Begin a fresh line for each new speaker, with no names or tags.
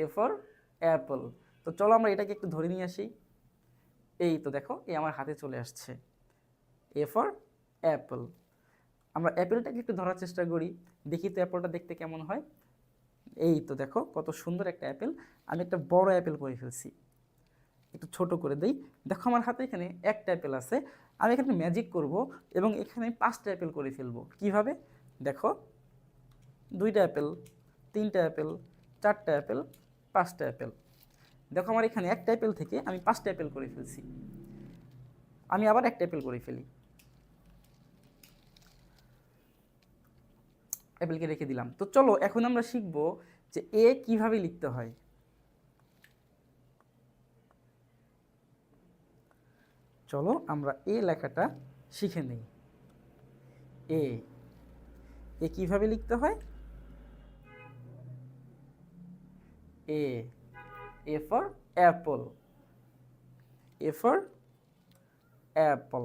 A for Apple. তো চলো আমরা এটাকে একটু ধরে নিয়ে আসি। এই তো দেখো, এই আমার হাতে চলে আসছে এ ফর অ্যাপল। আমরা অ্যাপেলটাকে একটু ধরার চেষ্টা করি, দেখি তো অ্যাপলটা দেখতে কেমন হয়। এই তো দেখো কত সুন্দর একটা অ্যাপেল। আমি একটা বড় অ্যাপেল করে ফেলছি, একটু ছোট করে দেই। দেখো আমার হাতে এখানে একটা অ্যাপেল আছে, আমি এখানে ম্যাজিক করব এবং এখানে 5টা অ্যাপেল করে ফেলবো। কিভাবে দেখো, 2টা অ্যাপেল, 3টা অ্যাপেল, 4টা অ্যাপেল, 5টা অ্যাপেল। দেখো আমার এখানে একটা অ্যাপেল থেকে আমি 5টা অ্যাপেল করে ফেলছি। আমি আবার একটা অ্যাপেল করে ফেলি, অ্যাপেলকে রেখে দিলাম। তো চলো এখন আমরা শিখব যে এ কিভাবে লিখতে হয়। চলো আমরা এ লেখাটা শিখে নেই। এ এ কিভাবে লিখতে হয়? A A for apple, A for Apple.